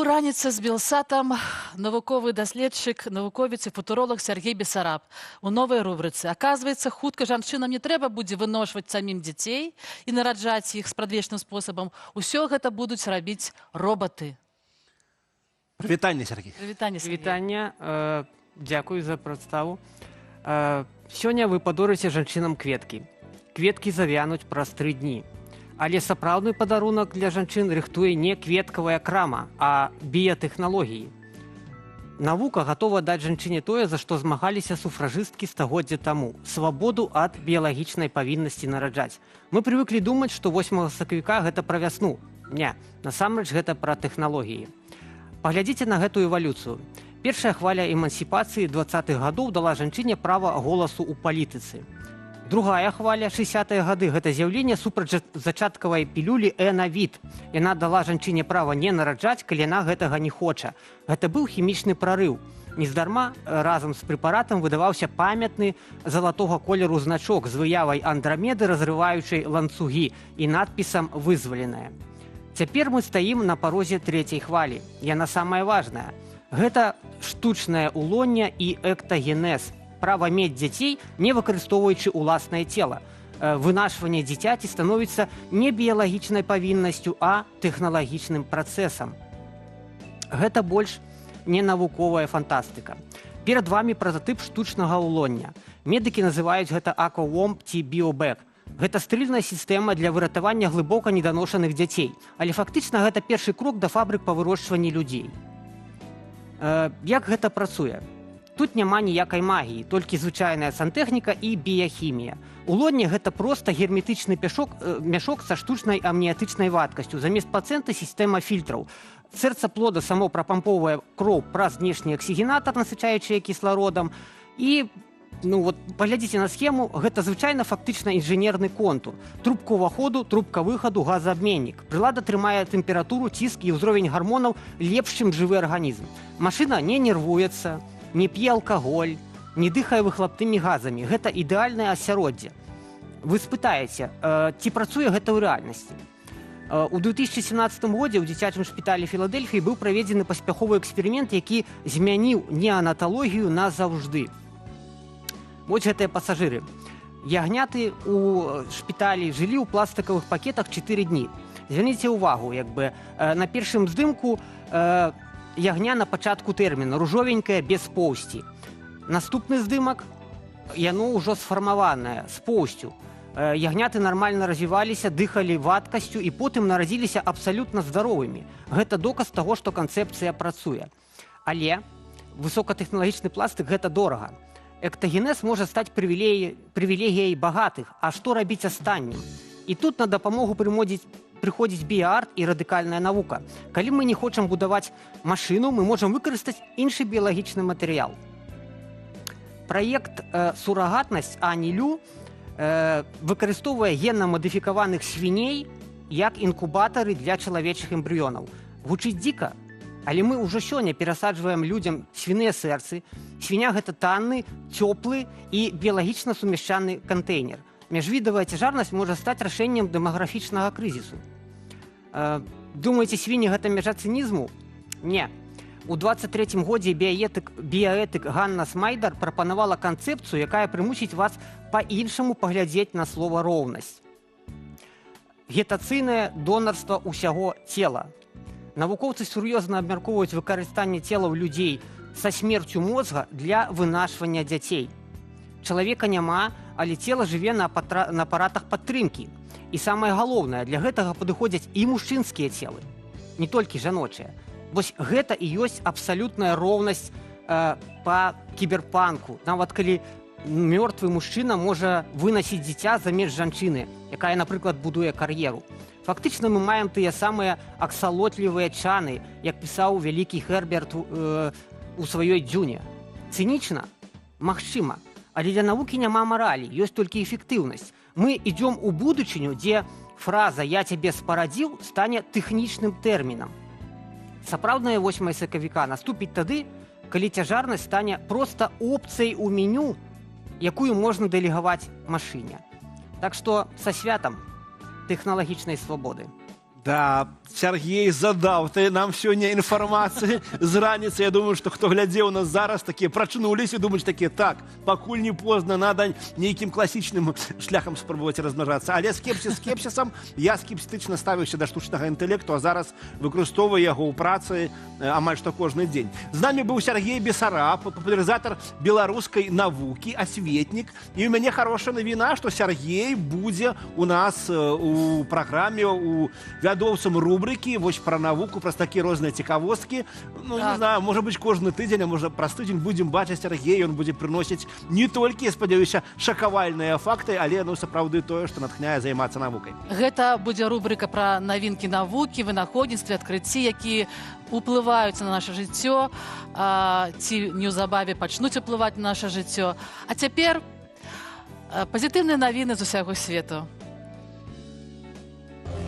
раніца з Белсатам навуковы даследчык, навуковец і футуролог Сергей Бессараб у новай рубрыцы. Аказваецца, хутка жанчынам не трэба будзе выношваць самім дзяцей і нараджаць іх спрадвечным спосабам. Усё гэта будуць рабіць робаты. Прывітанне, Сергей. Прывітанне, Сергей. Вітання. Дзякую за прадставу. Сёння вы падорыце жанчынам кветкі. Кветкі завянуць праз 3 дні. Але сапраўдны падарунак для жанчын рыхтуе не кветкавая крама, а біятэхналогіі. Навука гатова даць жанчыне тое, за што змагаліся суфражысткі стагоддзя таму – свабоду ад біялагічнай павіннасці нараджаць. Мы прывыклі думаць, што 8 сакавіка гэта пра вясну. Не, насамрэч гэта пра тэхналогіі. Паглядзіце на гэтую эвалюцыю. Першая хваля эмансіпацыі 20-х гадоў дала жанчыне права голасу ў палітыцы. Другая хваля, 60-е гады, гэта з'яўленне супрацьзачаткавай пілюлі Энавід. Яна дала жанчыне права не нараджаць, калі яна гэтага не хоча. Гэта быў хімічны прарыў. Нездарма разам з прэпаратам выдаваўся памятны залатога колеру значок з выявай Андрамеды, разрываючай ланцугі, і надпісам «Вызваленая». Цяпер мы стаім на парозе 3-й хвалі. Яна самая важная. Гэта штучнае улонне і эктагенез. Права мець дзяцей, не выкарыстоўваючы ўласнае цела. Вынашванне дзіцяці становіцца не біялагічнай павіннасцю, а тэхналагічным працэсам. Гэта больш не навуковая фантастыка. Перад вамі прататып штучнага улоння. Медыкі называюць гэта аквавомб ці біобэк. Гэта стрыльная сістэма для выратавання глыбока неданошаных дзяцей. Але фактычна гэта першы крок да фабрык па вырошчванні людзей. Як гэта працуе? Тут няма ніякай магіі, толькі звычайная сантэхніка і біяхімія. Улонне гэта проста герметычны мяшок са штучнай амніятычнай вадкасцю. Замест плацэнты сістэма фільтраў. Сэрца плода само прапампоўвае кроў праз знешні аксігенатар, насычаючы кіслародам. І паглядзіце на схему, гэта звычайна фактычна інжынерны контур. Трубка ўваходу, трубка выхаду, газаабменнік. Прылада трымае тэмпературу, ціск і ўзровень гармонаў лепш, чым жывы арганізм. Машына не нервуецца, не п'е алкаголь, не дыхае выхлапнымі газамі. Гэта ідэальнае асяроддзе. Вы спытаеце, ці працуе гэта ў рэальнасці? У 2017 годзе ў дзіцячым шпіталі Філадэльфіі быў праведзены паспяховы эксперымент, які змяніў неанаталогію назаўжды. Вось гэтыя пасажыры. Ягняты ў шпіталі жылі ў пластыкавых пакетах 4 дні. Звярніце ўвагу, на першым здымку ягня на пачатку тэрміна, ружовенькая, без поўсці. Наступны здымак, яно ўжо сфармаванае, з поўсцю. Ягняты нармальна развіваліся, дыхалі вадкасцю і потым нарадзіліся абсалютна здаровымі. Гэта доказ таго, што канцэпцыя працуе. Але высокатэхналагічны пластык – гэта дорага. Эктагенез можа стаць прывілегіяй багатых, а што рабіць астатнім? І тут на дапамогу прыходзіць біяарт і радыкальная навука. Калі мы не хочам будаваць машыну, мы можам выкарыстаць іншы біялагічны матэрыял. Праект «Сурагатнасць» АНИЛЮ выкарыстоўвае генна-мадыфікаваных свіней як інкубатары для чалавечых эмбрыёнаў. Гучыць дзіка, але мы ўжо сёння перасаджваем людзям свіныя сэрцы. Свіня – гэта танны, цёплы і біялагічна сумяшчаны кантэйнер. Міжвідавая цяжарнасць можа стаць рашэннем дэмаграфічнага крызісу. Думаеце, свіні – гэта мяжа цынізму? Не. У 23-м годзе біяэтык Ганна Смайдар прапанавала канцэпцыю, якая прымусіць вас па-іншаму паглядзець на слова «роўнасць». Гетацыйнае донарства ўсяго цела. Навукоўцы сур'ёзна абмяркоўваюць выкарыстанне целаў людзей са смерцю мозга для вынашвання дзяцей. Чалавека няма, але цела жыве на апаратах падтрымкі. І самае галоўнае, для гэтага падыходзяць і мужчынскія целы, не толькі жаночыя. Вось гэта і ёсць абсалютная роўнасць па кіберпанку. Нават калі мёртвы мужчына можа вынасіць дзіця замест жанчыны, якая, напрыклад, будуе кар'еру. Фактычна мы маем тыя самыя аксалотлівыя чаны, як пісаў вялікі Герберт у сваёй дзюне. Цынічна? Магчыма. Але для навукі няма маралі, ёсць толькі эфектыўнасць. Мы ідзём у будучыню, дзе фраза «я цябе спарадзіў» стане тэхнічным тэрмінам. Сапраўднае 8 сакавіка наступіць тады, калі цяжарнасць стане проста опцыяй у меню, якую можна дэлегаваць машыне. Так што са святам тэхналагічнай свабоды. Да, Сергей задаў ты нам сёння інфармацыі з раніцы. Я думаю, што хто глядзеў нас зараз, такія прачнуліся і думаюць такія, так, пакуль не позна, надо нейкім класічным шляхам спрабаваць размнажацца. Але скепсісам я скептычна ставіўся да штучнага інтэлекту, а зараз выкарыстоўваю яго ў працы амаль што кожны дзень. З намі быў Сергей Бесараб, папулярызатар беларускай навукі, асветнік. І ў мяне хорошая навіна, што Сергей будзе у нас у праграме, у вядоўцам рубрыкі, вось пра навуку, праз такія розныя цікавосткі. Ну, не знаю, можа быць, кожны тыдзень, а можа, праз тыдзень будзем бачыць Сергея, ён будзе прыносіць не толькі, спадзяюся, шакавальныя факты, але, ну, сапраўды тое, што натхняе займацца навукай. Гэта будзе рубрика пра навінкі навукі, вынаходніцтвы, адкрыцці, якія уплываюць на наша жыццё, ці неўзабаве пачнуць уплываць на наша жыццё. А цяпер пазітыўныя навіны з усяго свету.